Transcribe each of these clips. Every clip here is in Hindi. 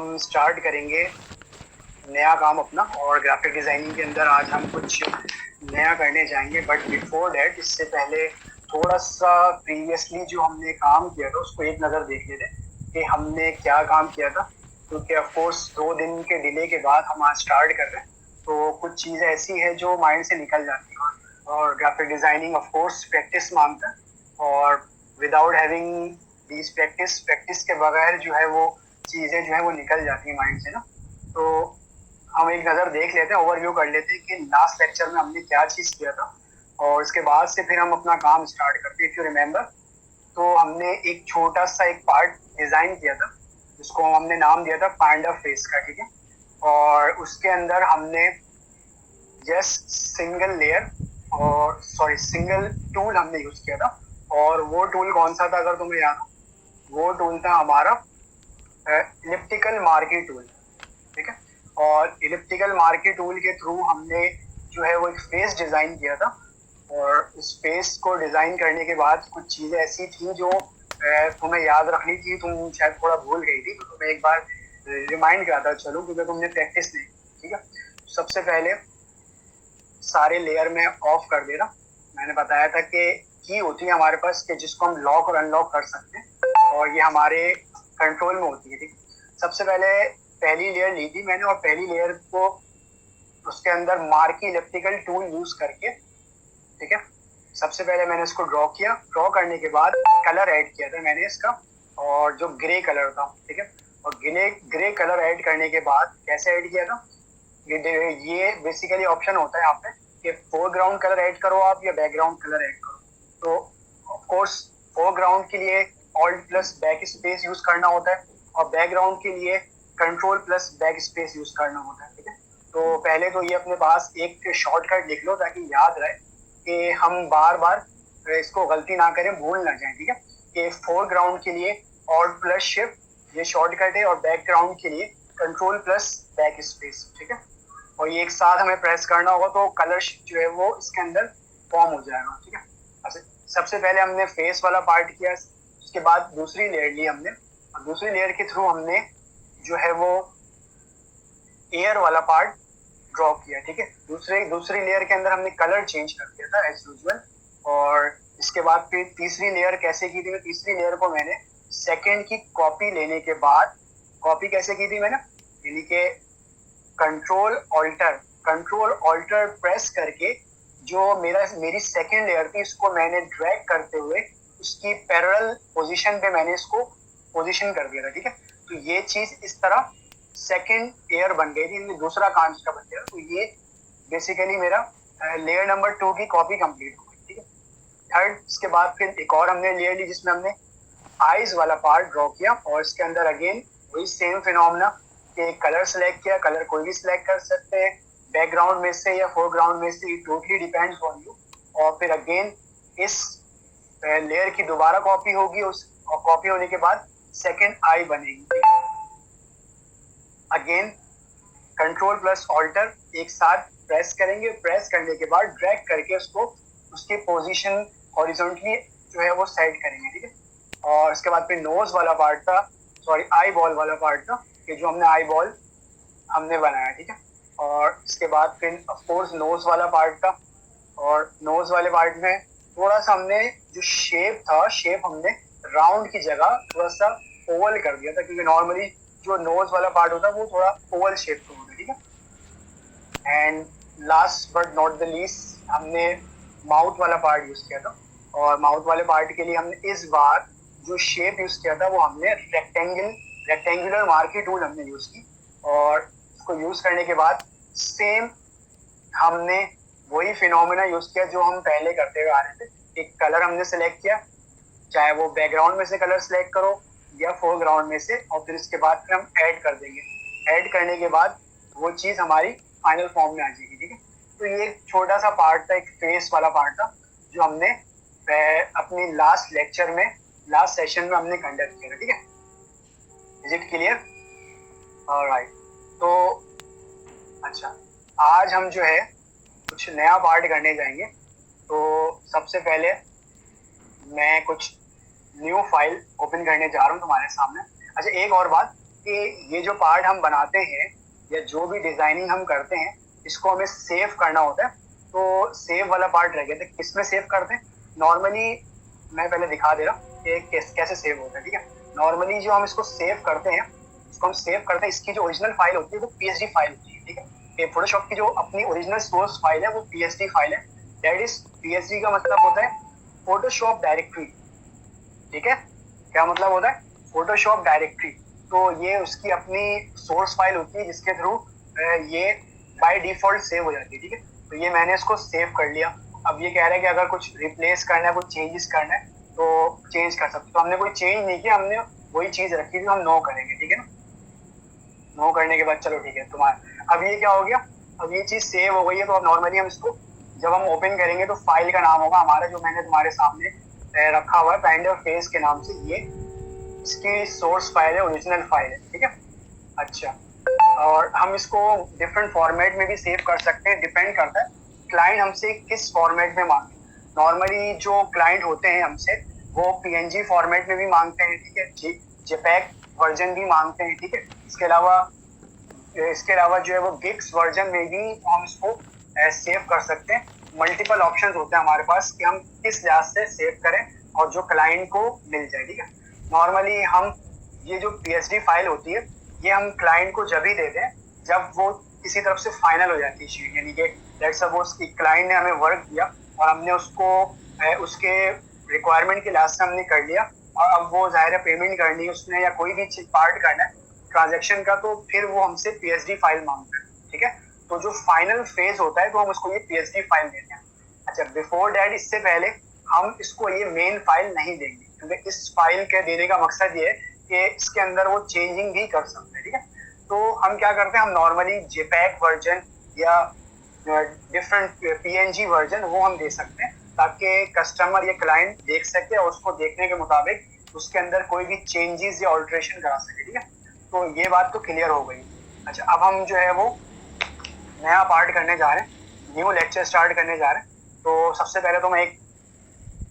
हम स्टार्ट करेंगे नया काम अपना। और ग्राफिक डिजाइनिंग के अंदर आज हम कुछ नया करने जाएंगे। बट बिफोर डैट, इससे पहले थोड़ा सा प्रीवियसली जो हमने काम किया था उसको एक नज़र देख लेते हैं कि हमने क्या काम किया था। क्योंकि ऑफ कोर्स 2 दिन के डिले के बाद हम आज स्टार्ट कर रहे हैं, तो कुछ चीज़ें ऐसी है जो माइंड से निकल जाती है। और graphic designing of course practice मांगता है, और विदाउट हैविंग दीज प्रैक्टिस के बगैर जो है वो चीज़ें जो है वो निकल जाती है माइंड से ना। तो हम एक नज़र देख लेते हैं, ओवरव्यू कर लेते हैं कि लास्ट लेक्चर में हमने क्या चीज़ किया था, और उसके बाद से फिर हम अपना काम स्टार्ट करते हैं। इफ यू रिमेंबर, तो हमने एक छोटा सा एक पार्ट डिज़ाइन किया था जिसको हमने नाम दिया था पांडा फेस का, ठीक है। और उसके अंदर हमने जस्ट सिंगल लेयर और सिंगल टूल हमने यूज किया था। और वो टूल कौन सा था, अगर तुम्हें याद हो, वो टूल था हमारा इलिप्टिकल मार्की टूल, ठीक है। और इलिप्टिकल मार्की टूल के थ्रू हमने जो है वो एक फेस डिजाइन किया था। और इस फेस को डिजाइन करने के बाद कुछ चीजें ऐसी थी जो तुम्हें याद रखनी थी, तुम शायद थोड़ा भूल गई थी, तो तुम्हें एक बार रिमाइंड कराता चलो क्योंकि तुमने प्रैक्टिस नहीं की, ठीक है। सबसे पहले सारे लेयर में ऑफ कर देना। मैंने बताया था कि की होती है हमारे पास कि जिसको हम लॉक और अनलॉक कर सकते हैं, और ये हमारे कंट्रोल में होती है, ठीक। सबसे पहले पहली लेयर ली थी मैंने, और पहली लेयर को उसके अंदर मार्की इलेक्ट्रिकल टूल यूज करके, ठीक है, सबसे पहले मैंने इसको ड्रॉ किया। ड्रॉ करने के बाद कलर ऐड किया था मैंने इसका, और जो ग्रे कलर था, ठीक है। और ग्रे कलर ऐड करने के बाद कैसे ऐड किया था, ये बेसिकली ऑप्शन होता है यहाँ पे कि फोरग्राउंड कलर ऐड करो आप या बैकग्राउंड कलर ऐड करो। तो ऑफ कोर्स फोरग्राउंड के लिए alt plus back space use करना होता है, और बैकग्राउंड के लिए control plus back space use करना होता है, ठीक है। तो पहले तो ये अपने पास एक शॉर्टकट लिख लो ताकि याद रहे कि हम बार बार इसको गलती ना करें, भूल ना जाए, ठीक है। कि फोरग्राउंड के लिए ऑल्ट प्लस शिफ्ट ये शॉर्टकट है, और बैकग्राउंड के लिए कंट्रोल प्लस बैक स्पेस, ठीक है। और ये एक साथ हमें प्रेस करना होगा तो कलर जो है वो इसके अंदर फॉर्म हो जाएगा, ठीक है। अच्छा, सबसे पहले हमने फेस वाला पार्ट किया, उसके बाद दूसरी लेयर ली हमने, और दूसरी लेयर के थ्रू हमने जो है वो एयर वाला पार्ट ड्रॉ किया, ठीक है। दूसरी लेयर के अंदर हमने कलर चेंज कर दिया था एज यूजुअल। और इसके बाद फिर तीसरी लेयर कैसे की थी, तीसरी लेयर को मैंने सेकेंड की कॉपी लेने के बाद, कॉपी कैसे की थी मैंने, यानी कि कंट्रोल ऑल्टर प्रेस करके जो मेरी सेकेंड लेयर थी इसको मैंने ड्रैग करते हुए उसकी पैरेलल पोजीशन पे मैंने इसको पोजीशन कर दिया था, ठीक है। तो ये चीज इस तरह सेकेंड लेयर बन गई थी, दूसरा काम इसका बन गया। तो ये बेसिकली मेरा लेयर नंबर 2 की कॉपी कंप्लीट हो गई, ठीक है। थर्ड, इसके बाद फिर एक और हमने लेयर ली जिसमें हमने आईज वाला पार्ट ड्रॉ किया, और इसके अंदर अगेन वही सेम फिनोमेना कि कलर सेलेक्ट किया। कलर कोई भी सिलेक्ट कर सकते हैं, बैकग्राउंड में से या फोरग्राउंड में से, टोटली डिपेंड्स ऑन यू। और फिर अगेन इस लेयर की दोबारा कॉपी होगी, उस कॉपी होने के बाद सेकेंड आई बनेगी। अगेन कंट्रोल प्लस ऑल्टर एक साथ प्रेस करेंगे, प्रेस करने के बाद ड्रैग करके उसको उसकी पोजीशन हॉरिजॉन्टली जो है वो सेट करेंगे, ठीक है। और उसके बाद फिर नोज वाला पार्ट था, आई बॉल वाला पार्ट था कि जो हमने आई बॉल हमने बनाया, ठीक है। और इसके बाद फिर ऑफ कोर्स नोज वाला पार्ट था, और नोज वाले पार्ट में थोड़ा सा हमने जो शेप हमने राउंड की जगह थोड़ा सा ओवल कर दिया था, क्योंकि नॉर्मली जो नोज वाला पार्ट होता है वो थोड़ा ओवल शेप का होता है, ठीक है। And last but not the least हमने माउथ वाला पार्ट यूज किया था, और माउथ वाले पार्ट के लिए हमने इस बार जो शेप यूज किया था वो हमने रेक्टेंगुलर मार्की टूल हमने यूज की। और उसको यूज करने के बाद सेम हमने वही फिनोमेना यूज किया जो हम पहले करते हुए आ रहे थे। एक कलर हमने सेलेक्ट किया, चाहे वो बैकग्राउंड में से कलर सेलेक्ट करो या फोरग्राउंड में से, और फिर इसके बाद फिर हम ऐड कर देंगे। ऐड करने के बाद वो चीज हमारी फाइनल फॉर्म में आ जाएगी, ठीक है। तो ये एक छोटा सा पार्ट था, एक फेस वाला पार्ट था जो हमने अपनी लास्ट लेक्चर में, लास्ट सेशन में हमने कंडक्ट किया, ठीक है। Is it clear? ऑलराइट। तो अच्छा, आज हम जो है कुछ नया पार्ट करने जाएंगे। तो सबसे पहले मैं कुछ न्यू फाइल ओपन करने जा रहा हूँ तुम्हारे सामने। अच्छा, एक और बात, कि ये जो पार्ट हम बनाते हैं या जो भी डिजाइनिंग हम करते हैं इसको हमें सेव करना होता है। तो सेव वाला पार्ट रह गया था, किसमें सेव करते हैं नॉर्मली। मैं पहले दिखा दे रहा हूँ कि कैसे सेव होता है। ठीक है, नॉर्मली जो हम इसको सेव करते हैं, इसको हम सेव करते हैं, इसकी जो ओरिजिनल फाइल होती है वो पीएसडी फाइल होती है। ठीक है, फोटोशॉप की जो अपनी ओरिजिनल सोर्स फाइल है वो पीएसडी फाइल है। दैट इज पीएसडी का मतलब होता है फोटोशॉप डायरेक्टरी। ठीक है, क्या मतलब होता है फोटोशॉप डायरेक्टरी। तो ये उसकी अपनी सोर्स फाइल होती है जिसके थ्रू ये बाय डिफॉल्ट सेव हो जाती है। ठीक है, तो ये मैंने इसको सेव कर लिया। अब ये कह रहा है कि अगर कुछ रिप्लेस करना है, कुछ चेंजेस करना है तो चेंज कर सकते। तो हमने कोई चेंज नहीं किया, हमने वही चीज रखी थी, हम नो करेंगे। ठीक है ना, नो करने के बाद चलो ठीक है तुम्हारा, अब ये क्या हो गया, अब ये चीज सेव हो गई है। तो अब नॉर्मली हम इसको जब हम ओपन करेंगे तो फाइल का नाम होगा हमारा, जो मैंने तुम्हारे सामने रखा हुआ है पेंडर फेस के नाम से, ये इसकी सोर्स फाइल है, ओरिजिनल फाइल है। ठीक है, अच्छा, और हम इसको डिफरेंट फॉर्मेट में भी सेव कर सकते हैं, डिपेंड करता है क्लाइंट हमसे किस फॉर्मेट में मांगे। नॉर्मली जो क्लाइंट होते हैं हमसे वो पीएनजी फॉर्मेट में भी मांगते हैं। ठीक है, जेपैग वर्जन भी मांगते हैं। ठीक है, इसके अलावा जो है वो गिग्स वर्जन में भी हम इसको सेव कर सकते हैं। मल्टीपल ऑप्शंस होते हैं हमारे पास कि हम किस लिहाज से सेव करें और जो क्लाइंट को मिल जाए। ठीक है, नॉर्मली हम ये जो पीएसडी फाइल होती है ये हम क्लाइंट को जब ही देते हैं जब वो किसी तरफ से फाइनल हो जाती है शीट, यानी कि लेट्स सपोज कि क्लाइंट ने हमें वर्क दिया और हमने उसको उसके रिक्वायरमेंट के लिहाज से हमने कर लिया, और अब वो जाहिर है पेमेंट करनी है उसने या कोई भी पार्ट करना है ट्रांजेक्शन का, तो फिर वो हमसे पीएसडी फाइल मांगता है। ठीक है, तो जो फाइनल फेज होता है तो हम उसको ये पीएसडी फाइल देते हैं। अच्छा, बिफोर दैट, इससे पहले हम इसको ये मेन फाइल नहीं देंगे, क्योंकि इस फाइल के देने का मकसद ये है कि इसके अंदर वो चेंजिंग भी कर सकते हैं। ठीक है, तो हम क्या करते हैं, हम नॉर्मली जेपैग वर्जन या डिफरेंट पीएनजी वर्जन वो हम दे सकते हैं ताकि कस्टमर या क्लाइंट देख सके और उसको देखने के मुताबिक उसके अंदर कोई भी चेंजेस या ऑल्ट्रेशन करा सके। ठीक है, तो ये बात तो क्लियर हो गई। अच्छा, अब हम जो है वो नया पार्ट करने जा रहे हैं, न्यू लेक्चर स्टार्ट करने जा रहे हैं। तो सबसे पहले तो मैं एक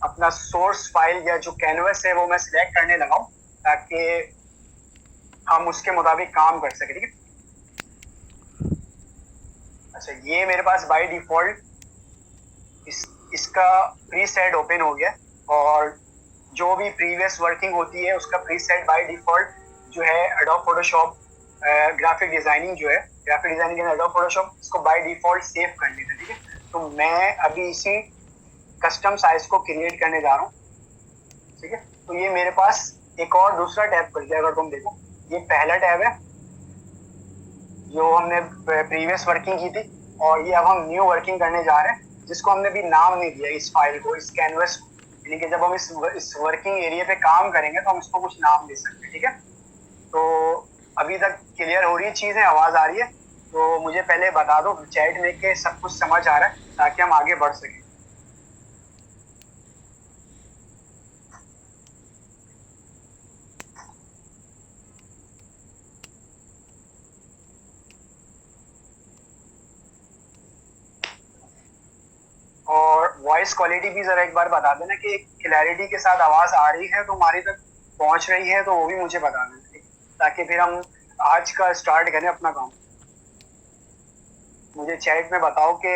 अपना सोर्स फाइल या जो कैनवस है वो मैं सिलेक्ट करने लगाऊं ताकि हम उसके मुताबिक काम कर सके। ठीक है, अच्छा, ये मेरे पास बाय डिफॉल्ट इसका प्रीसेट ओपन हो गया, और जो भी प्रीवियस वर्किंग होती है उसका प्रीसेट बाय डिफॉल्ट जो है एडोब फोटोशॉप ग्राफिक डिजाइनिंग जो है, ग्राफिक डिजाइनिंग के एडोब फोटोशॉप इसको बाय डिफॉल्ट सेव कर लेता है। ठीक है, तो मैं अभी इसी कस्टम साइज को क्रिएट करने जा रहा हूँ। ठीक है, तो ये मेरे पास एक और दूसरा टैब खुल गया। अगर तुम देखो, ये पहला टैब है जो हमने प्रीवियस वर्किंग की थी, और ये अब हम न्यू वर्किंग करने जा रहे हैं जिसको हमने भी नाम नहीं दिया इस फाइल को, इस कैनवस को। यानी कि जब हम इस वर्किंग एरिया पे काम करेंगे तो हम इसको कुछ नाम दे सकते हैं। ठीक है, तो अभी तक क्लियर हो रही है चीजें, आवाज आ रही है? तो मुझे पहले बता दो चैट में कि सब कुछ समझ आ रहा है ताकि हम आगे बढ़ सकें। और वॉइस क्वालिटी भी जरा एक बार बता देना कि क्लैरिटी के साथ आवाज आ रही है तो हमारी तक पहुंच रही है, तो वो भी मुझे बता देना ताकि फिर हम आज का स्टार्ट करें अपना काम। मुझे चैट में बताओ कि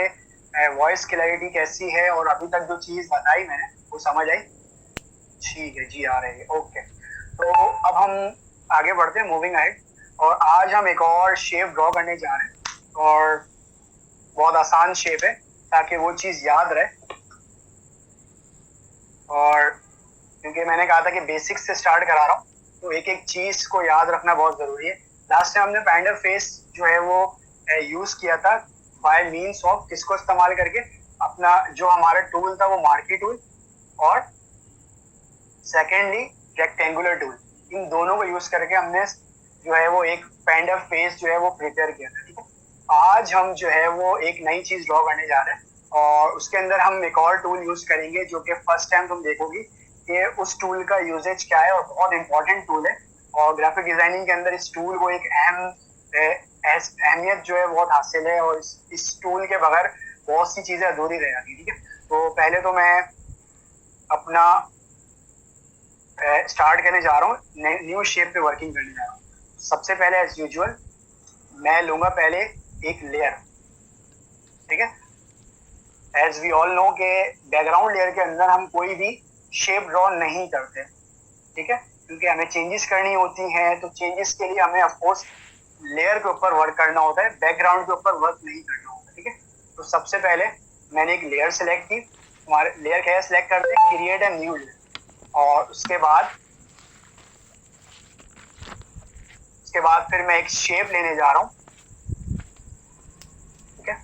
वॉइस क्लैरिटी कैसी है और अभी तक जो चीज बताई मैंने वो समझ आई? ठीक है जी, आ रही है, ओके। तो अब हम आगे बढ़ते हैं, मूविंग अहेड, और आज हम एक और शेप ड्रॉ करने जा रहे हैं, और बहुत आसान शेप है ताकि वो चीज याद रहे। और क्योंकि मैंने कहा था कि बेसिक्स से स्टार्ट करा रहा हूँ तो एक एक चीज को याद रखना बहुत जरूरी है। लास्ट टाइम हमने पेंडर फेस जो है वो यूज किया था बाय मींस ऑफ किसको इस्तेमाल करके, अपना जो हमारा टूल था वो मार्की टूल, और सेकेंडली रेक्टेंगुलर टूल, इन दोनों को यूज करके हमने जो है वो एक पेंडर फेस जो है वो प्रिपेयर किया था। ठीक है, आज हम जो है वो एक नई चीज ड्रॉ करने जा रहे हैं, और उसके अंदर हम एक और टूल यूज करेंगे जो कि फर्स्ट टाइम तुम देखोगी कि उस टूल का यूजेज क्या है, और बहुत इंपॉर्टेंट टूल है। और ग्राफिक डिजाइनिंग के अंदर इस टूल को एक अहमियत जो है बहुत हासिल है, और इस टूल के बगैर बहुत सी चीजें अधूरी रह जाती। ठीक है, तो पहले तो मैं अपना स्टार्ट करने जा रहा हूँ, न्यू शेप पे वर्किंग करने जा रहा हूँ। सबसे पहले एज यूजुअल मैं लूंगा पहले एक लेयर, ठीक है। एज वी ऑल नो के बैकग्राउंड लेयर के अंदर हम कोई भी शेप ड्रॉ नहीं करते, ठीक है, क्योंकि हमें चेंजेस करनी होती हैं, तो चेंजेस के लिए हमें ऑफकोर्स लेयर के ऊपर वर्क करना होता है, बैकग्राउंड के ऊपर वर्क नहीं करना होता, ठीक है। तो सबसे पहले मैंने एक लेयर सेलेक्ट की, हमारे लेयर क्या है सेलेक्ट करते हैं, क्रिएट ए न्यू लेयर, और उसके बाद फिर मैं एक शेप लेने जा रहा हूँ, ठीक है,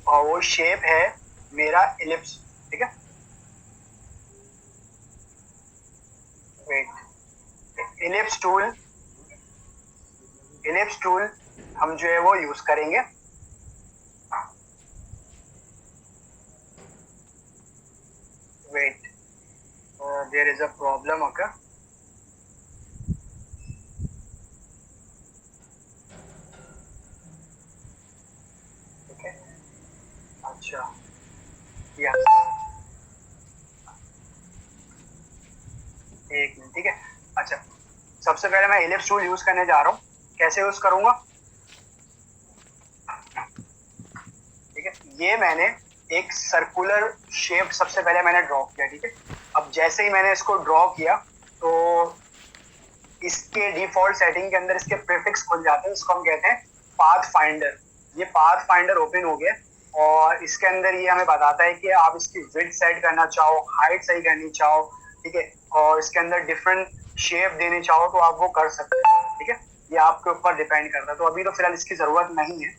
और वो शेप है मेरा इलिप्स, ठीक है। वेट, इलिप्स टूल हम जो है वो यूज करेंगे। Wait, there is a problem occur, ठीक है, अच्छा यस, एक मिनट, ठीक है। अच्छा, सबसे पहले मैं इलिप्स टूल यूज करने जा रहा हूँ, कैसे यूज करूंगा, ठीक है। ये मैंने एक सर्कुलर शेप सबसे पहले मैंने ड्रॉ किया, ठीक है। अब जैसे ही मैंने इसको ड्रॉ किया तो इसके डिफॉल्ट सेटिंग के अंदर इसके प्रीफिक्स खुल जाते हैं, इसको हम कहते हैं पाथ फाइंडर। ये पाथ फाइंडर ओपन हो गया और इसके अंदर ये हमें बताता है कि आप इसकी विड्थ सेट करना चाहो, हाइट सही करनी चाहो, ठीक है, और इसके अंदर डिफरेंट शेप देने चाहो तो आप वो कर सकते हैं, ठीक है। ये आपके ऊपर डिपेंड करता है, तो अभी तो फिलहाल इसकी जरूरत नहीं है।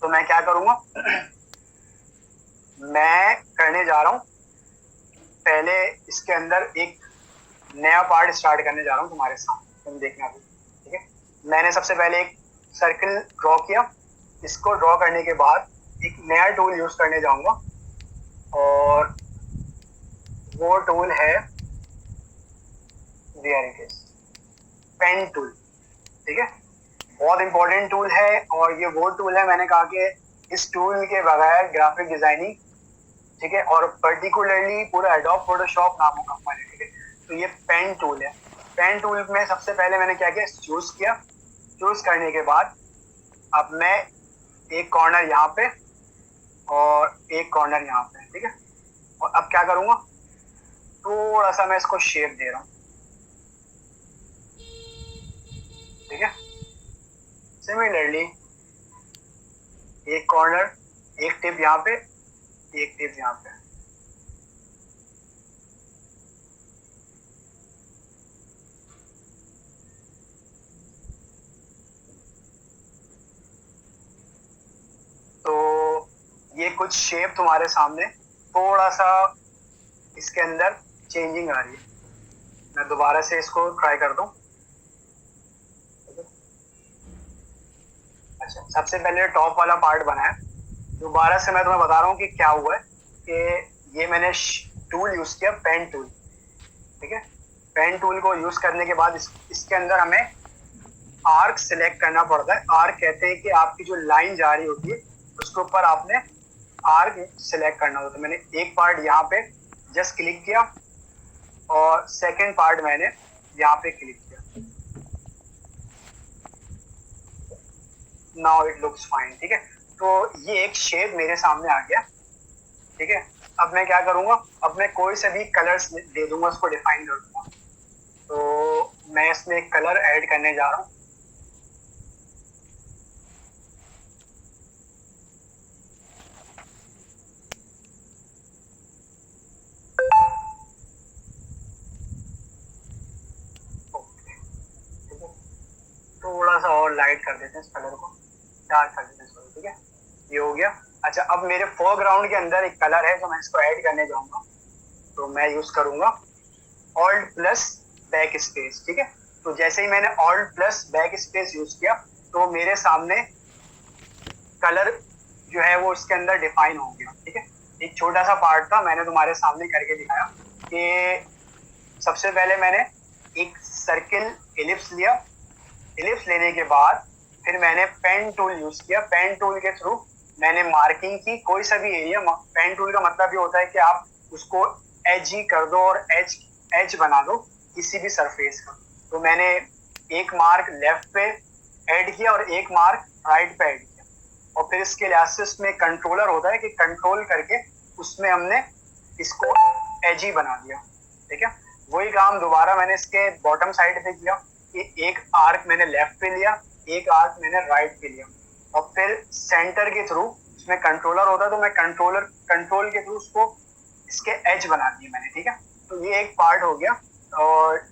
तो मैं क्या करूंगा, मैं करने जा रहा हूँ पहले इसके अंदर एक नया पार्ट स्टार्ट करने जा रहा हूँ तुम्हारे सामने, तुम देखना भी, ठीक है। मैंने सबसे पहले एक सर्कल ड्रॉ किया, इसको ड्रॉ करने के बाद एक नया टूल यूज करने जाऊंगा और वो टूल है where it is, pen tool, ठीक है। बहुत इंपॉर्टेंट टूल है और ये वो टूल है, मैंने कहा कि इस टूल के बगैर ग्राफिक डिजाइनिंग, ठीक है, और पर्टिकुलरली पूरा एडोब फोटोशॉप नामुकम्मल है, ठीक है। तो ये पेन टूल है, पेन टूल में सबसे पहले मैंने क्या किया, चूज किया, चूज करने के बाद अब मैं एक कॉर्नर यहाँ पे और एक कॉर्नर यहाँ पे, ठीक है। और अब क्या करूंगा, थोड़ा सा मैं इसको शेप दे रहा हूँ, ठीक है। सिमिलरली एक कॉर्नर, एक टिप यहाँ पे, एक टिप यहाँ पे, तो ये कुछ शेप तुम्हारे सामने, थोड़ा सा इसके अंदर चेंजिंग आ रही है। मैं दोबारा से इसको ट्राई करता हूँ। अच्छा, सबसे पहले टॉप वाला पार्ट बना है, दोबारा से मैं तुम्हें बता रहा हूँ कि क्या हुआ है कि ये मैंने टूल यूज किया, पेन टूल, ठीक है। पेन टूल को यूज करने के बाद इसके अंदर हमें आर्क सिलेक्ट करना पड़ता है। आर्क कहते हैं कि आपकी जो लाइन जा रही होती है उसके ऊपर आपने आर्क सिलेक्ट करना होता है। मैंने एक पार्ट यहाँ पे जस्ट क्लिक किया और सेकंड पार्ट मैंने यहाँ पे क्लिक किया, नाउ इट लुक्स फाइन, ठीक है। तो ये एक शेप मेरे सामने आ गया, ठीक है। अब मैं क्या करूंगा, अब मैं कोई से भी कलर्स दे दूंगा, उसको डिफाइन कर दूंगा। तो मैं इसमें एक कलर ऐड करने जा रहा हूँ, थोड़ा सा और लाइट कर देते हैं इस कलर को, डार्क कर देते हैं इसको, ठीक है। ये हो गया। अच्छा, अब मेरे फोरग्राउंड के अंदर एक कलर है जो मैं इसको ऐड करने जाऊंगा, तो मैं यूज करूंगा ऑल्ट प्लस बैक स्पेस, ठीक है। तो जैसे ही मैंने alt plus back space use किया तो मेरे सामने कलर जो है वो इसके अंदर डिफाइन हो गया, ठीक है। एक छोटा सा पार्ट था, मैंने तुम्हारे सामने करके दिखाया कि सबसे पहले मैंने एक सर्किल इलिप्स लिया, इलिप्स लेने के बाद फिर मैंने पेन टूल यूज किया, पेन टूल के थ्रू मैंने मार्किंग की कोई सा भी एरिया। पेन टूल का मतलब ये होता है कि आप उसको एज ही कर दो और एज बना दो किसी भी सरफेस का। तो मैंने एक मार्क लेफ्ट पे ऐड किया और एक मार्क राइट पे ऐड किया, और फिर इसके लिहाज में कंट्रोलर होता है कि कंट्रोल करके उसमें हमने इसको एजी बना दिया। ठीक है, वही काम दोबारा मैंने इसके बॉटम साइड पे किया कि एक आर्क मैंने लेफ्ट पे लिया, एक आर्क मैंने राइट पे लिया, और फिर सेंटर के थ्रू, उसमें कंट्रोलर होता है तो मैं कंट्रोल के थ्रू उसको इसके एज बना दिए मैंने। ठीक है, तो ये एक पार्ट हो गया, और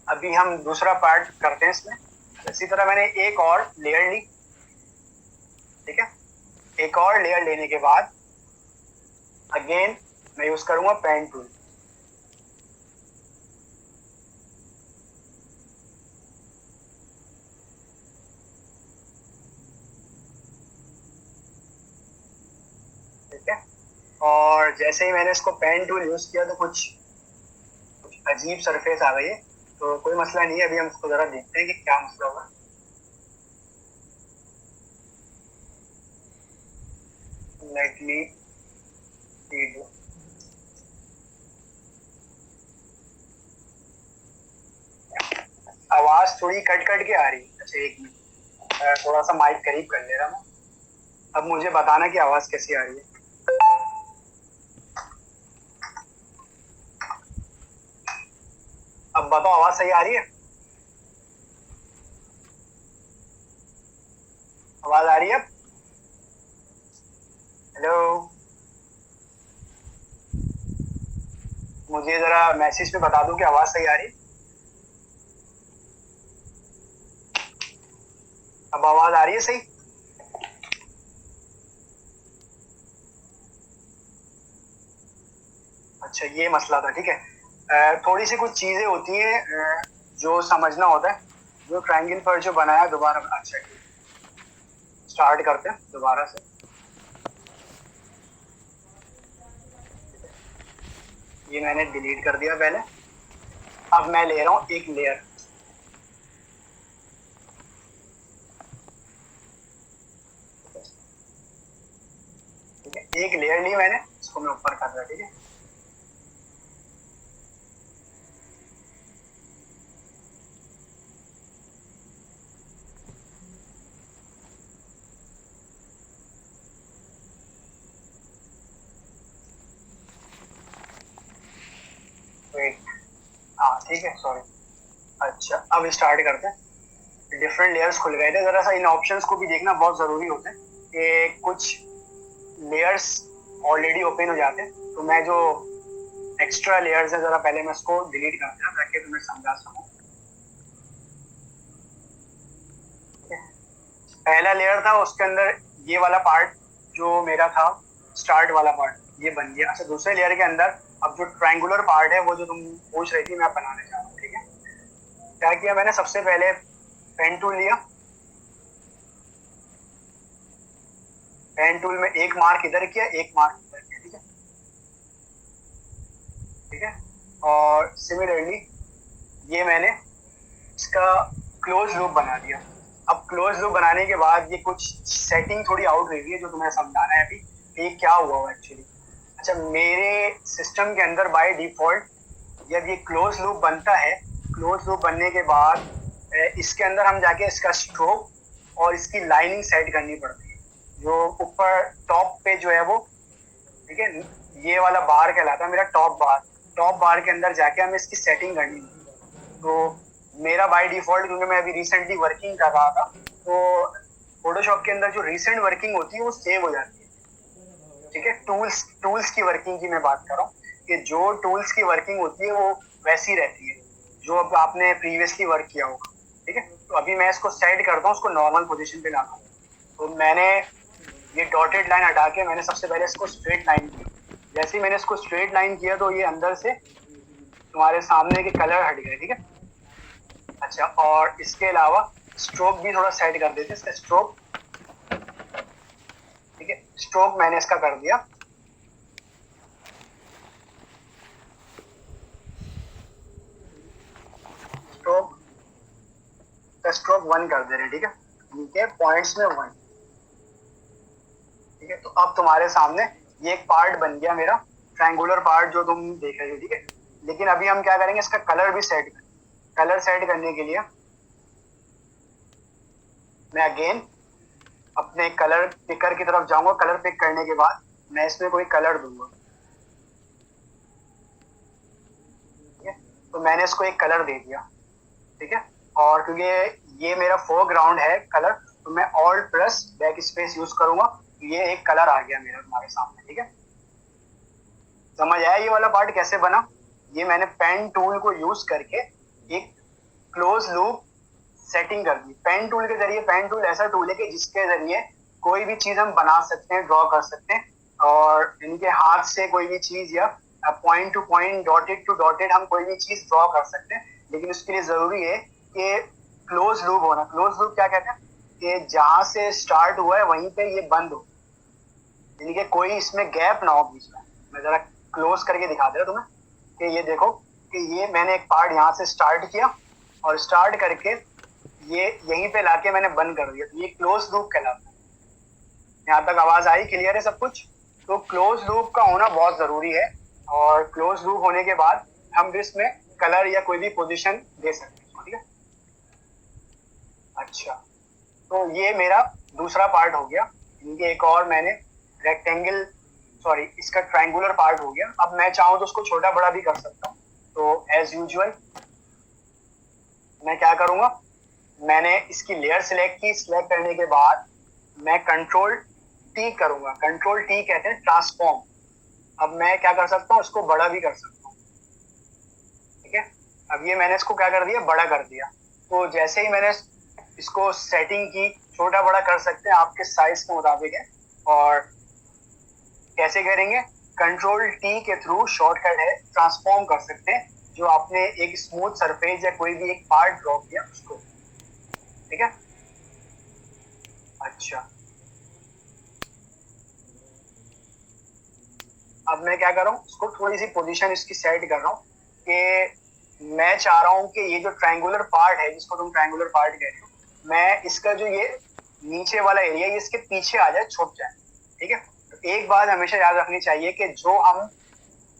अभी हम दूसरा पार्ट करते हैं इसमें। इसी तरह मैंने एक और लेयर ली। ठीक है, एक और लेयर लेने के बाद अगेन मैं यूज करूंगा पेन टूल। ठीक है, और जैसे ही मैंने इसको पेन टूल यूज किया तो कुछ अजीब सरफेस आ गई है, तो कोई मसला नहीं है, अभी हम इसको जरा देखते हैं कि क्या मसला होगा। Let me video. आवाज थोड़ी कट कट के आ रही है। अच्छा एक मिनट, थोड़ा सा माइक करीब कर ले रहा हूँ। अब मुझे बताना कि आवाज कैसी आ रही है। अब बताओ, आवाज सही आ रही है? आवाज आ रही है? हेलो, मुझे जरा मैसेज पे बता दो कि आवाज सही आ रही है। अब आवाज आ रही है सही? अच्छा ये मसला था। ठीक है, थोड़ी सी कुछ चीजें होती हैं जो समझना होता है। जो ट्रायंगल पर जो बनाया दोबारा, अच्छा स्टार्ट करते हैं दोबारा से। ये मैंने डिलीट कर दिया पहले। अब मैं ले रहा हूँ एक लेयर। ठीक है, एक लेयर ली मैंने, इसको मैं ऊपर कर रहा। ठीक है, वेट, हाँ ठीक है, सॉरी। अच्छा अब स्टार्ट करते हैं। डिफरेंट लेयर्स खुल गए थे, जरा सा इन ऑप्शंस को भी देखना बहुत जरूरी होता है कि कुछ लेयर्स ऑलरेडी ओपन हो जाते हैं, तो मैं जो एक्स्ट्रा लेयर्स है जरा पहले मैं इसको डिलीट कर दिया ताकि तुम्हें समझा सकूं। पहला लेयर था, उसके अंदर ये वाला पार्ट जो मेरा था, स्टार्ट वाला पार्ट, ये बन गया। अच्छा दूसरे लेयर के अंदर अब जो ट्रायंगुलर पार्ट है वो जो तुम पूछ रही थी मैं बनाने जा रहा हूँ। ठीक है, क्या किया मैंने, सबसे पहले पेन टूल लिया। पेन टूल में एक मार्क इधर किया, एक मार्क इधर किया। ठीक है, ठीक है, और सिमिलरली ये मैंने इसका क्लोज लूप बना दिया। अब क्लोज लूप बनाने के बाद ये कुछ सेटिंग थोड़ी आउट हुई है जो तुम्हें समझाना है अभी कि ये क्या हुआ एक्चुअली। अच्छा मेरे सिस्टम के अंदर बाय डिफॉल्ट जब ये क्लोज लूप बनता है, क्लोज लूप बनने के बाद इसके अंदर हम जाके इसका स्ट्रोक और इसकी लाइनिंग सेट करनी पड़ती है। जो ऊपर टॉप पे जो है वो, ठीक है, ये वाला बार कहलाता है मेरा टॉप बार। टॉप बार के अंदर जाके हमें इसकी सेटिंग करनी है। तो मेरा बाय डिफॉल्ट, क्योंकि मैं अभी रिसेंटली वर्किंग कर रहा था, तो फोटोशॉप के अंदर जो रिसेंट वर्किंग होती है वो सेव हो जाती है। ठीक है, टूल्स की वर्किंग की मैं बात कर रहा हूँ कि जो टूल्स की वर्किंग होती है वो वैसी रहती है जो अब आपने प्रीवियसली वर्क किया होगा। ठीक है, तो अभी मैं इसको सेट करता हूँ, उसको नॉर्मल पोजीशन पे लाता हूँ। तो मैंने ये डॉटेड लाइन हटा के मैंने सबसे पहले इसको स्ट्रेट लाइन किया। जैसे ही मैंने इसको स्ट्रेट लाइन किया तो ये अंदर से तुम्हारे सामने के कलर हट गए। ठीक है, अच्छा और इसके अलावा स्ट्रोक भी थोड़ा सेट कर देते हैं, इसका स्ट्रोक। ठीक है, स्ट्रोक मैंने इसका कर दिया, स्ट्रोक का स्ट्रोक 1 कर दे रहे हैं। ठीक है, ठीक है, पॉइंट्स में 1। ठीक है, तो अब तुम्हारे सामने ये एक पार्ट बन गया मेरा, ट्रायंगुलर पार्ट जो तुम देख रहे हो। ठीक है, लेकिन अभी हम क्या करेंगे, इसका कलर भी सेट करें। कलर सेट करने के लिए मैं अगेन अपने कलर पिकर की तरफ जाऊंगा। कलर पिक करने के बाद मैं इसमें कोई कलर दूंगा, ठीक है। तो मैंने इसको एक कलर दे दिया, ठीक है। और क्योंकि ये मेरा फोरग्राउंड है कलर, तो मैं alt plus back space use करूंगा। ये एक कलर आ गया मेरा तुम्हारे सामने, ठीक है। समझ आया ये वाला पार्ट कैसे बना? ये मैंने पेन टूल को यूज करके एक क्लोज लूप सेटिंग कर दी पेन टूल के जरिए। पेन टूल ऐसा टूल है कि जिसके जरिए कोई भी चीज हम बना सकते हैं, ड्रॉ कर सकते हैं, और इनके हाथ से कोई भी चीज या point to point, dotted to dotted हम कोई भी चीज ड्रॉ कर सकते हैं। लेकिन उसके लिए जरूरी है कि क्लोज लूप होना। क्लोज लूप क्या कहते हैं? कि जहां से स्टार्ट हुआ है वहीं पे ये बंद हो, यानी कि कोई इसमें गैप ना हो बीच में। मैं जरा क्लोज करके दिखा दे रहा तुम्हें कि ये देखो कि ये मैंने एक पार्ट यहाँ से स्टार्ट किया और स्टार्ट करके ये यहीं पे लाके मैंने बंद कर दिया। ये क्लोज लूप कहलाता है। यहाँ तक आवाज आई? क्लियर है सब कुछ? तो क्लोज लूप का होना बहुत जरूरी है, और क्लोज लूप होने के बाद हम इसमें कलर या कोई भी पोजीशन दे सकते हैं, ठीक है। अच्छा, तो ये मेरा दूसरा पार्ट हो गया। इनके एक और मैंने रेक्टेंगल, सॉरी इसका ट्रायंगुलर पार्ट हो गया। अब मैं चाहूँ तो उसको छोटा बड़ा भी कर सकता हूँ। तो एज यूजुअल मैं क्या करूंगा, मैंने इसकी लेयर सिलेक्ट की। सिलेक्ट करने के बाद मैं कंट्रोल टी करूंगा। कंट्रोल टी कहते हैं ट्रांसफॉर्म। अब मैं क्या कर सकता हूँ, इसको बड़ा भी कर सकता हूँ, ठीक है। अब ये मैंने इसको क्या कर दिया, बड़ा कर दिया। तो जैसे ही मैंने इसको सेटिंग की, छोटा बड़ा कर सकते हैं आपके साइज के मुताबिक है। और कैसे करेंगे? कंट्रोल टी के थ्रू शॉर्टकट है, ट्रांसफॉर्म कर सकते हैं जो आपने एक स्मूथ सरफेस या कोई भी एक पार्ट ड्रॉ किया उसको, ठीक है। अच्छा, अब मैं क्या कर रहा हूँ, इसको थोड़ी सी पोजीशन इसकी सेट कर रहा हूँ कि मैं चाह रहा हूँ कि ये जो ट्रायंगुलर पार्ट है, जिसको तुम ट्रायंगुलर पार्ट कह रहे हो, मैं इसका जो ये नीचे वाला एरिया ये इसके पीछे आ जाए, छुप जाए, ठीक है। तो एक बात हमेशा याद रखनी चाहिए कि जो हम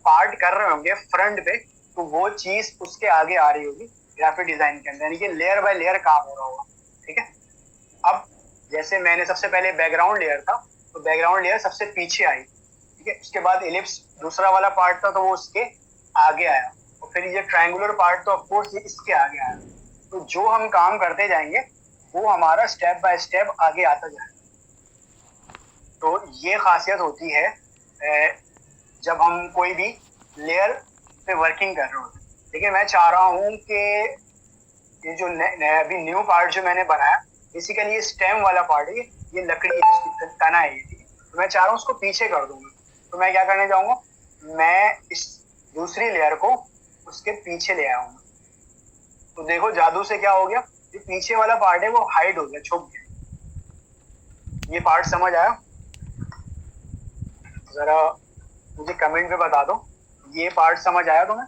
पार्ट कर रहे होंगे फ्रंट पे, तो वो चीज उसके आगे आ रही होगी ग्राफिक डिजाइन के अंदर, यानी कि लेयर बाय लेयर काम हो रहा होगा, ठीक है। अब जैसे मैंने सबसे पहले बैकग्राउंड लेयर था, तो बैकग्राउंड लेयर सबसे पीछे आई, ठीक है। उसके बाद एलिप्स दूसरा वाला पार्ट था, तो वो उसके आगे आया, और फिर ये ट्रायंगुलर पार्ट तो ऑफकोर्स ये इसके आगे आया। तो जो हम काम करते जाएंगे वो हमारा स्टेप बाय स्टेप आगे आता जाएगा। तो ये खासियत होती है जब हम कोई भी लेयर पे वर्किंग कर रहे होते हैं। ठीक है, मैं चाह रहा हूँ कि ये जो अभी न्यू पार्ट जो मैंने बनाया, बेसिकली ये स्टेम वाला पार्ट है, ये लकड़ी है, इसकी तना है ये, ठीक है। तो मैं चाह रहा हूँ उसको पीछे कर दूंगा। तो मैं क्या करने जाऊंगा, मैं इस दूसरी लेयर को उसके पीछे ले आऊंगा। तो देखो जादू से क्या हो गया, जो पीछे वाला पार्ट है वो हाइड हो गया, छुप गया। ये पार्ट समझ आया? जरा मुझे कमेंट पे बता दो, ये पार्ट समझ आया तुम्हें?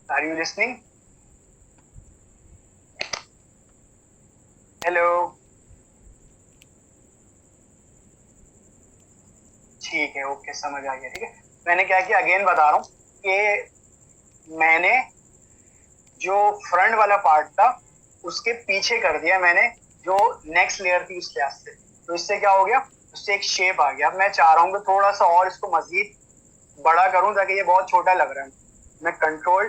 Are you listening? हेलो, ठीक है, ओके, समझ आ गया, ठीक है। मैंने क्या किया, अगेन बता रहा हूँ कि मैंने जो फ्रंट वाला पार्ट था उसके पीछे कर दिया मैंने, जो नेक्स्ट लेयर थी उस लिहाज से। तो इससे क्या हो गया, उससे एक शेप आ गया। अब मैं चाह रहा हूँ कि थोड़ा सा और इसको मजीद बड़ा करूं, ताकि ये बहुत छोटा लग रहा है। मैं कंट्रोल,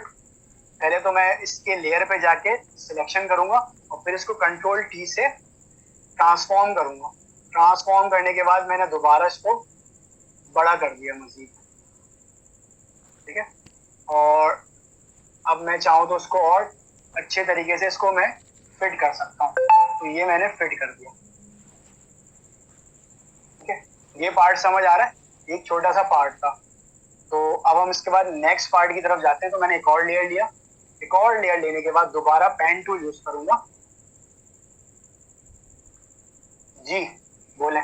पहले तो मैं इसके लेयर पे जाके सिलेक्शन करूंगा और फिर इसको कंट्रोल टी से ट्रांसफॉर्म करूंगा। ट्रांसफॉर्म करने के बाद मैंने दोबारा इसको बड़ा कर दिया मजीद, ठीक है। और अब मैं चाहूँ तो उसको और अच्छे तरीके से इसको मैं फिट कर सकता हूँ। तो ये मैंने फिट कर दिया, ठीक है। ये पार्ट समझ आ रहा है? एक छोटा सा पार्ट था। तो अब हम इसके बाद नेक्स्ट पार्ट की तरफ जाते हैं। तो मैंने एक और लेयर लिया। एक और लेयर लेने के बाद दोबारा पेन टूल यूज करूंगा। जी बोले।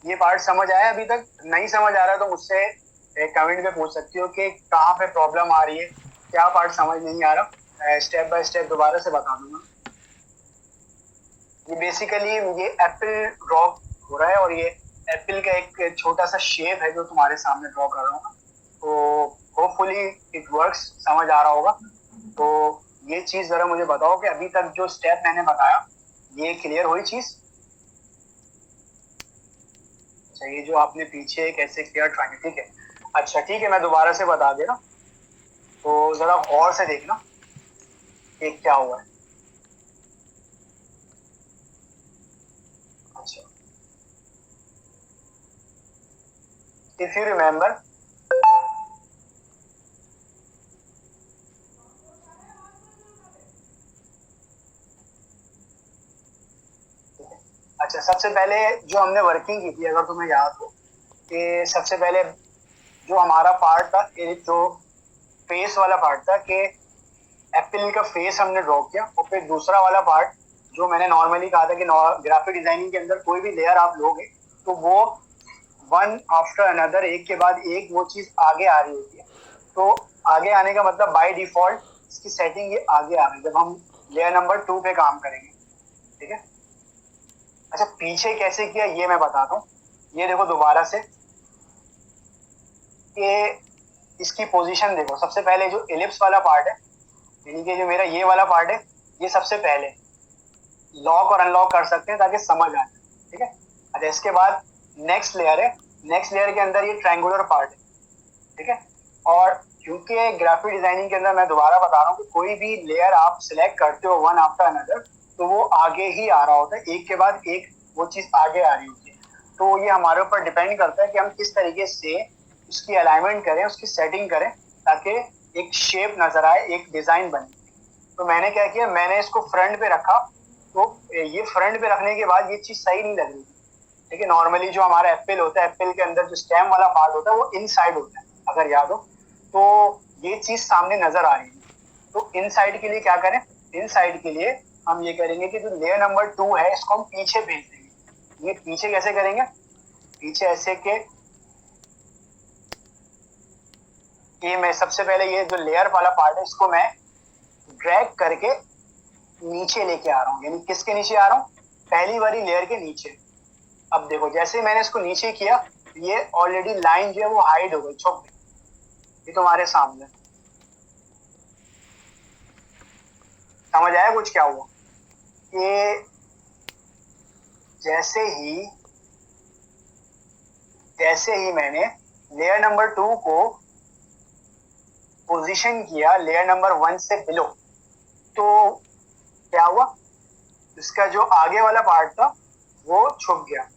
ये पार्ट समझ आया? अभी तक नहीं समझ आ रहा तो मुझसे कमेंट पे पूछ सकती हो कि कहाँ पे प्रॉब्लम आ रही है, क्या पार्ट समझ नहीं आ रहा। स्टेप बाय स्टेप दोबारा से बता दूंगा। ये बेसिकली ये एप्पल ड्रॉ हो रहा है और ये एप्पल का एक छोटा सा शेप है जो तुम्हारे सामने ड्रॉ कर रहा हूँ, तो होपफुली इट वर्क्स, समझ आ रहा होगा। तो ये चीज जरा मुझे बताओ कि अभी तक जो स्टेप मैंने बताया ये क्लियर हुई चीज? अच्छा, ये जो आपने पीछे कैसे किया ट्राइंगल, ठीक है। अच्छा ठीक है, मैं दोबारा से बता दे रहा, तो जरा गौर से देखना कि क्या हुआ है। अच्छा, इफ यू रिमेम्बर, अच्छा सबसे पहले जो हमने वर्किंग की थी, अगर तुम्हें याद हो, कि सबसे पहले जो हमारा पार्ट था, ये जो फेस वाला पार्ट था, कि एप्पल का फेस हमने ड्रॉ किया, और फिर दूसरा वाला पार्ट जो मैंने नॉर्मली कहा था कि ग्राफिक डिजाइनिंग के अंदर कोई भी लेयर आप लोगे तो वो वन आफ्टर अनदर, एक के बाद एक वो चीज आगे आ रही होती है। तो आगे आने का मतलब बाय डिफॉल्ट इसकी सेटिंग ये आगे आ रही है जब हम लेयर नंबर 2 पे काम करेंगे, ठीक है। अच्छा, पीछे कैसे किया ये मैं बताता हूँ। ये देखो दोबारा से, कि इसकी पोजीशन देखो। सबसे पहले जो एलिप्स वाला पार्ट है, यानी कि जो मेरा ये वाला पार्ट है, ये सबसे पहले लॉक और अनलॉक कर सकते हैं ताकि समझ आ जाए, ठीक है। अच्छा, इसके बाद नेक्स्ट लेयर है, नेक्स्ट लेयर के अंदर ये ट्रायंगुलर पार्ट है, ठीक है। और क्योंकि ग्राफिक डिजाइनिंग के अंदर मैं दोबारा बता रहा हूँ कि कोई भी लेयर आप सिलेक्ट करते हो वन आफ्टर अनदर, तो वो आगे ही आ रहा होता है, एक के बाद एक वो चीज आगे आ रही होती है। तो ये हमारे ऊपर डिपेंड करता है कि हम किस तरीके से उसकी अलाइनमेंट करें, उसकी सेटिंग करें, ताकि एक शेप नजर आए, एक डिजाइन बने। तो मैंने क्या किया, मैंने इसको फ्रंट पे रखा, तो ये फ्रंट पे रखने के बाद ये चीज सही नहीं लग रही थी। देखिए नॉर्मली जो हमारा एप्पल होता है, एप्पल के अंदर जो स्टेम वाला पार्ट होता है वो इनसाइड होता है, अगर याद हो। तो ये चीज सामने नजर आ रही है। तो इनसाइड के लिए क्या करें, इनसाइड के लिए हम ये करेंगे कि जो लेयर नंबर 2 है इसको हम पीछे भेज देंगे। ये पीछे कैसे करेंगे, पीछे ऐसे के, ये मैं सबसे पहले ये जो लेयर वाला पार्ट है इसको मैं ड्रैग करके नीचे लेके आ रहा हूँ। यानी किसके नीचे आ रहा हूँ, पहली वाली लेयर के नीचे। अब देखो जैसे मैंने इसको नीचे किया, ये ऑलरेडी लाइन जो है वो हाइड हो गई, छुप गई, ये तुम्हारे सामने। समझ आया कुछ क्या हुआ? ये जैसे ही जैसे ही मैंने लेयर नंबर 2 को पोजीशन किया लेयर नंबर 1 से बिलो, तो क्या हुआ, इसका जो आगे वाला पार्ट था वो छुप गया।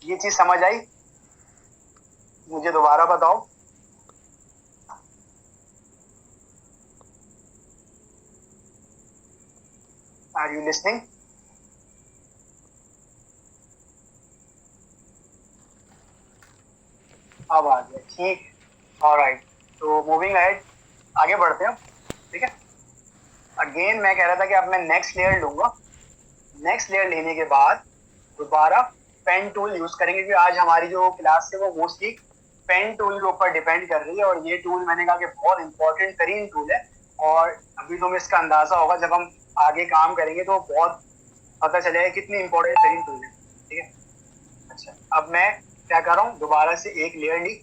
ये चीज समझ आई? मुझे दोबारा बताओ। Are you listening? अब आ गया, ठीक है, ऑलराइट। तो मूविंग अहेड, आगे बढ़ते हैं, ठीक है। अगेन मैं कह रहा था कि अब मैं नेक्स्ट लेयर लूंगा। नेक्स्ट लेयर लेने के बाद दोबारा पेन टूल यूज करेंगे, क्योंकि आज हमारी जो क्लास है वो मोस्टली पेन टूल के ऊपर डिपेंड कर रही है, और ये टूल मैंने कहा कि बहुत इंपॉर्टेंट तरीन टूल है। और अभी तुम्हें इसका अंदाजा होगा जब हम आगे काम करेंगे तो बहुत पता चलेगा कितनी इंपॉर्टेंट तरीन टूल है, ठीक है। अच्छा, अब मैं क्या कर रहा हूँ, दोबारा से एक लेयर ली,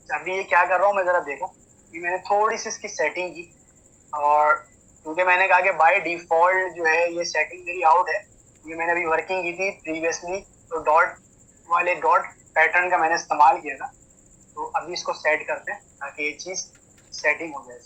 अभी ये क्या कर रहा हूँ मैं, जरा देखो कि मैंने थोड़ी सी इसकी सेटिंग की। और क्योंकि मैंने कहा कि बाय डिफॉल्ट जो है ये सेटिंग मेरी आउट है, ये मैंने अभी वर्किंग की थी प्रीवियसली, तो डॉट वाले डॉट पैटर्न का मैंने इस्तेमाल किया था। तो अभी इसको सेट करते हैं ताकि ये चीज सेटिंग हो जाए।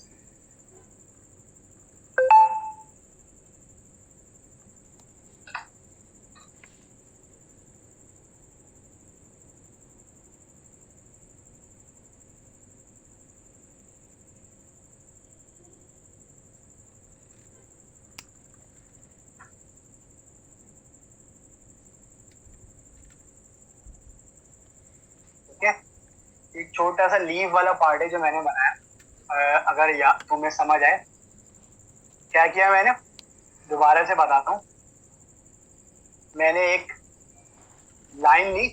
ठीक है, एक छोटा सा लीव वाला पार्ट है जो मैंने बनाया। अगर या तुम्हें समझ आए क्या किया मैंने, दोबारा से बताता हूँ, मैंने एक लाइन ली,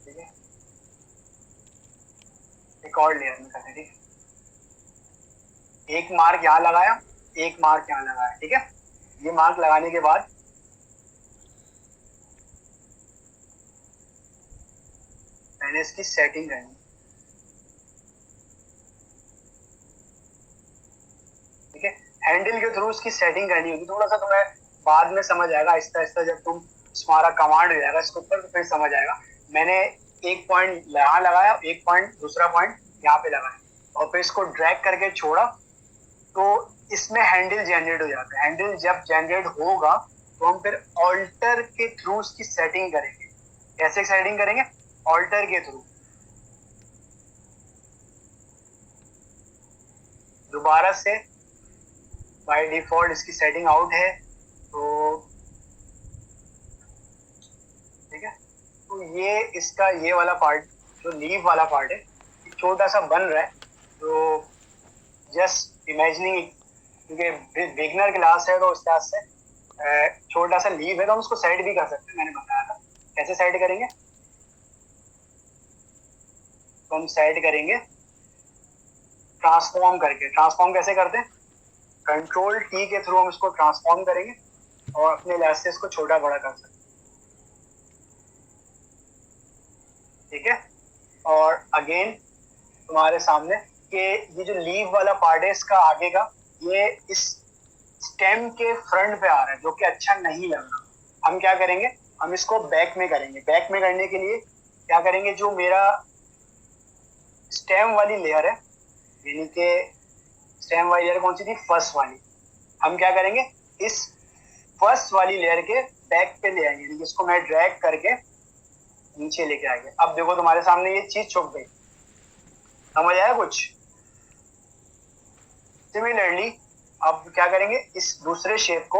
ठीक है, एक और लेयर में करते, ठीक है, एक मार्क यहाँ लगाया, एक मार्क यहाँ लगाया, ठीक है। ये मार्क लगाने के बाद मैंने इसकी सेटिंग करनी, ठीक है। हैंडल के थ्रू इसकी सेटिंग करनी होगी, थोड़ा सा तुम्हें बाद में समझ आएगा, आहिस्ता आहिस्ता जब तुम तुम्हारा कमांड हो जाएगा इसके ऊपर तो फिर समझ आएगा। मैंने एक पॉइंट यहाँ लगाया, एक पॉइंट, दूसरा पॉइंट यहाँ पे लगाया, और फिर इसको ड्रैग करके छोड़ा, तो इसमें हैंडल जनरेट हो जाता है। हैंडल जब जनरेट होगा तो हम फिर ऑल्टर के थ्रू इसकी सेटिंग करेंगे। कैसे सेटिंग करेंगे? ऑल्टर के थ्रू। दोबारा से बाय डिफॉल्ट इसकी सेटिंग आउट है, तो ठीक है। तो ये इसका ये वाला पार्ट जो लीव वाला पार्ट है छोटा सा बन रहा है, तो जस्ट इमेजिनिंग, क्योंकि बिगनर क्लास है तो उस क्लास से छोटा सा लीव है तो हम उसको सेट भी कर सकते हैं। मैंने बताया था कैसे सेट करेंगे, तो हम सेट करेंगे ट्रांसफॉर्म करके। ट्रांसफॉर्म कैसे करते हैं? कंट्रोल टी के थ्रू हम इसको ट्रांसफॉर्म करेंगे और अपने लिहाज से इसको छोटा बड़ा कर सकते हैं, ठीक है। और अगेन तुम्हारे सामने कि ये जो लीव वाला पार्ट है इसका आगे का, ये इस स्टेम के फ्रंट पे आ रहा है, जो कि अच्छा नहीं लग रहा। हम क्या करेंगे? हम इसको बैक में करेंगे। बैक में करने के लिए क्या करेंगे? जो मेरा स्टेम वाली लेयर है, यानी कि स्टेम वाली लेयर कौन सी थी? फर्स्ट वाली। हम क्या करेंगे? इस फर्स्ट वाली लेयर के बैक पे ले आएंगे, यानी कि इसको मैं ड्रैग करके नीचे लेके आएंगे। अब देखो तुम्हारे सामने ये चीज छुप गई, समझ आया कुछ? सिमिलरली अब क्या करेंगे? इस दूसरे शेप को,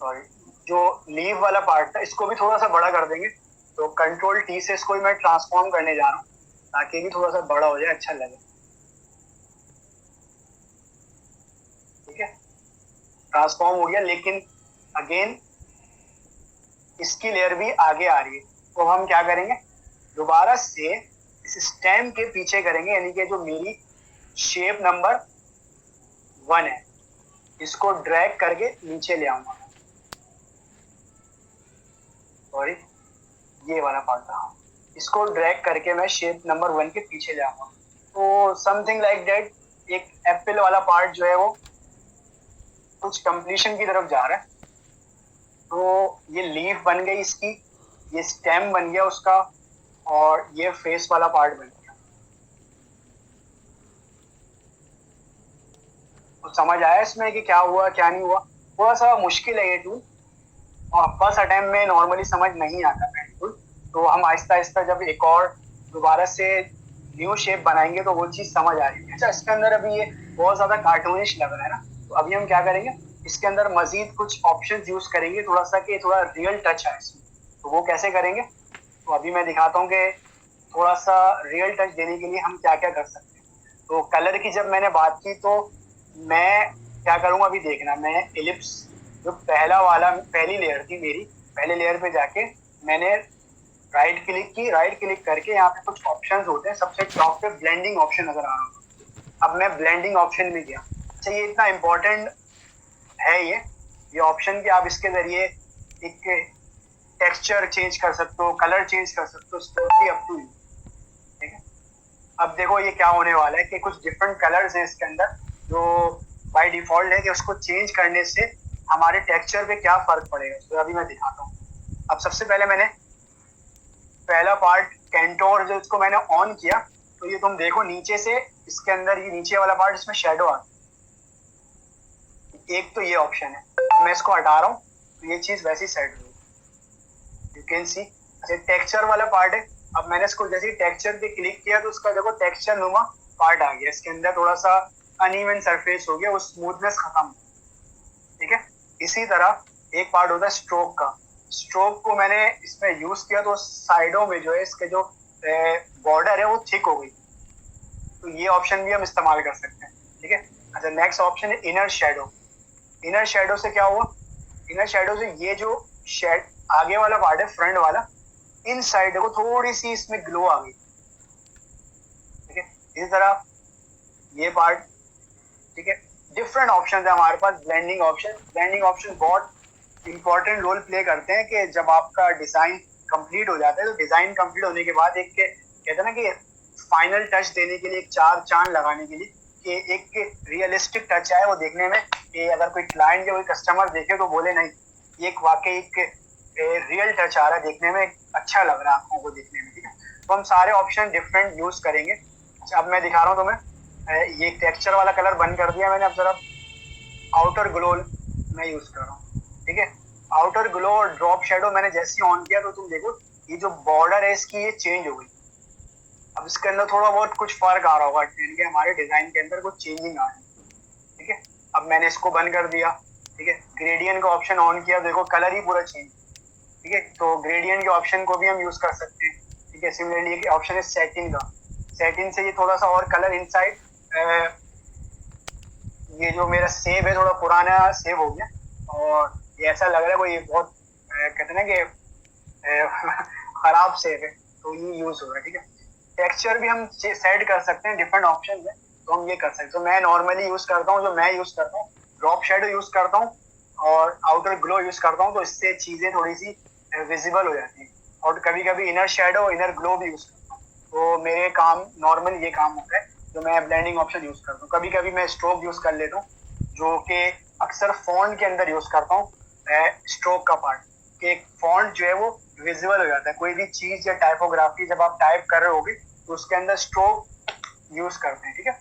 सॉरी, जो लीव वाला पार्ट था इसको भी थोड़ा सा बड़ा कर देंगे। तो कंट्रोल टी से इसको भी मैं ट्रांसफॉर्म करने जा रहा हूँ ताकि भी थोड़ा सा बड़ा हो जाए, अच्छा लगे, ठीक है। ट्रांसफॉर्म हो गया, लेकिन अगेन इसकी लेयर भी आगे आ रही है, तो हम क्या करेंगे? दोबारा से इस स्टेम के पीछे करेंगे, यानी कि जो मेरी शेप नंबर 1 है इसको ड्रैग करके नीचे ले आऊंगा। सॉरी, ये वाला पार्ट था, इसको ड्रैग करके मैं शेप नंबर 1 के पीछे ले आऊंगा। तो समथिंग लाइक दैट, एक एप्पल वाला पार्ट जो है वो कुछ कंप्लीशन की तरफ जा रहा है। तो ये लीफ बन गई इसकी, ये स्टेम बन गया उसका, और ये फेस वाला पार्ट बन गया। तो समझ आया इसमें कि क्या हुआ क्या नहीं हुआ? थोड़ा सा मुश्किल है ये टूल, और फर्स्ट अटेम्प्ट में नॉर्मली समझ नहीं आता है टूल, तो हम आहिस्ता आहिस्ता जब एक और दोबारा से न्यू शेप बनाएंगे तो वो चीज समझ आ रही है। अच्छा, इसके अंदर अभी ये बहुत ज्यादा कार्टूनिश लग रहा है ना, तो अभी हम क्या करेंगे? इसके अंदर मजीद कुछ ऑप्शंस यूज करेंगे, थोड़ा सा कि थोड़ा रियल टच है इसमें। तो वो कैसे करेंगे? तो अभी मैं दिखाता हूँ कि थोड़ा सा रियल टच देने के लिए हम क्या क्या कर सकते हैं। तो कलर की जब मैंने बात की, तो मैं क्या करूँगा अभी देखना। मैं एलिप्स जो पहली लेयर थी मेरी, पहले लेयर पे जाके मैंने राइट क्लिक की, राइट क्लिक करके यहाँ पे कुछ ऑप्शंस होते हैं, सबसे टॉप पे ब्लेंडिंग ऑप्शन नजर आ रहा है। अब मैं ब्लेंडिंग ऑप्शन में गया। अच्छा, ये इतना इम्पोर्टेंट है ये ऑप्शन कि आप इसके जरिए एक टेक्सचर चेंज कर सकते हो, कलर चेंज कर सकते हो, टोटली अप टू यू, ठीक है। अब देखो ये क्या होने वाला है कि कुछ डिफरेंट कलर्स हैं इसके अंदर जो बाय डिफॉल्ट है, कि उसको चेंज करने से हमारे टेक्सचर पे क्या फर्क पड़ेगा, तो अभी मैं दिखाता हूँ। अब सबसे पहले मैंने पहला पार्ट कैंटोर जो इसको मैंने ऑन किया, तो ये तुम देखो नीचे से इसके अंदर ये नीचे वाला पार्ट इसमें शेडो आ, एक तो ये ऑप्शन है। मैं इसको हटा रहा हूँ तो ये चीज वैसी सेट हुई, यू कैन सी। अच्छा, टेक्सचर वाला पार्ट है। अब मैंने इसको जैसे टेक्सचर पे क्लिक किया तो उसका देखो टेक्सचर नुमा पार्ट आ गया, इसके अंदर थोड़ा सा अनइवन सरफेस हो गया, वो स्मूथनेस खत्म, ठीक है। इसी तरह एक पार्ट होता है स्ट्रोक का। स्ट्रोक को मैंने इसमें यूज किया तो साइडों में जो है इसके जो बॉर्डर है वो थिक हो गई, तो ये ऑप्शन भी हम इस्तेमाल कर सकते हैं, ठीक है। अच्छा, नेक्स्ट ऑप्शन है इनर शेडो। इनर शेडो से क्या हुआ, इनर शेडो से ये जो शेड आगे वाला पार्ट है, फ्रंट वाला, इन साइड को थोड़ी सी इसमें ग्लो आ गई, ठीक है। इसी तरह ये पार्ट, ठीक है। डिफरेंट ऑप्शन है हमारे पास। ब्लेंडिंग ऑप्शन, ब्लेंडिंग ऑप्शन बहुत इंपॉर्टेंट रोल प्ले करते हैं कि जब आपका डिजाइन कंप्लीट हो जाता है, तो डिजाइन कंप्लीट होने के बाद एक कहते हैं ना कि फाइनल टच देने के लिए, एक चार चांद लगाने के लिए, कि एक रियलिस्टिक टच आए वो देखने में, कि अगर कोई क्लाइंट या कोई कस्टमर देखे तो बोले नहीं ये एक वाकई एक रियल टच आ रहा है, देखने में अच्छा लग रहा है आंखों को देखने में, ठीक है। तो हम सारे ऑप्शन डिफरेंट यूज करेंगे। अच्छा, अब मैं दिखा रहा हूँ तुम्हें, ये टेक्सचर वाला कलर बंद कर दिया मैंने। अब जरा आउटर ग्लो मैं यूज कर रहा हूँ, ठीक है। आउटर ग्लो और ड्रॉप शेडो मैंने जैसे ही ऑन किया तो तुम देखो ये जो बॉर्डर है इसकी ये चेंज हो गई। अब इसके अंदर थोड़ा बहुत कुछ फर्क आ रहा होगा, यानी हमारे डिजाइन के अंदर कुछ चेंजिंग आ रही है, ठीक है। अब मैंने इसको बंद कर दिया, ठीक है। ग्रेडियंट का ऑप्शन ऑन किया, देखो कलर ही पूरा चेंज, ठीक है। तो ग्रेडियंट के ऑप्शन को भी हम यूज कर सकते हैं, ठीक है। सिमिलरली ऑप्शन है सेटिंग का। सेटिंग से ये थोड़ा सा और कलर इनसाइड, ये जो मेरा सेव है थोड़ा पुराना सेव हो गया, और ये ऐसा लग रहा है कोई बहुत कहते हैं ना कि खराब सेव है, तो ये यूज हो रहा है, ठीक है। टेक्सचर भी हम सेट कर सकते हैं, डिफरेंट ऑप्शन है, तो हम ये कर सकते हैं। तो मैं नॉर्मली यूज करता हूँ, जो मैं यूज करता हूँ, ड्रॉप शेडो यूज करता हूँ और आउटर ग्लो यूज करता हूँ, तो इससे चीजें थोड़ी सी विजिबल हो जाती है। और कभी कभी इनर शेडो, इनर ग्लो भी यूज करता हूँ, तो मेरे काम नॉर्मली ये काम होता है, तो मैं ब्लेंडिंग ऑप्शन यूज करता हूँ। कभी कभी मैं स्ट्रोक यूज कर लेता हूँ, जो कि अक्सर फॉन्ट के अंदर यूज करता हूँ, स्ट्रोक का पार्ट, कि फॉन्ट जो है वो विजिबल हो जाता है। कोई भी चीज या टाइपोग्राफी जब आप टाइप कर रहे होगे तो उसके अंदर स्ट्रोक यूज करते हैं, ठीक है।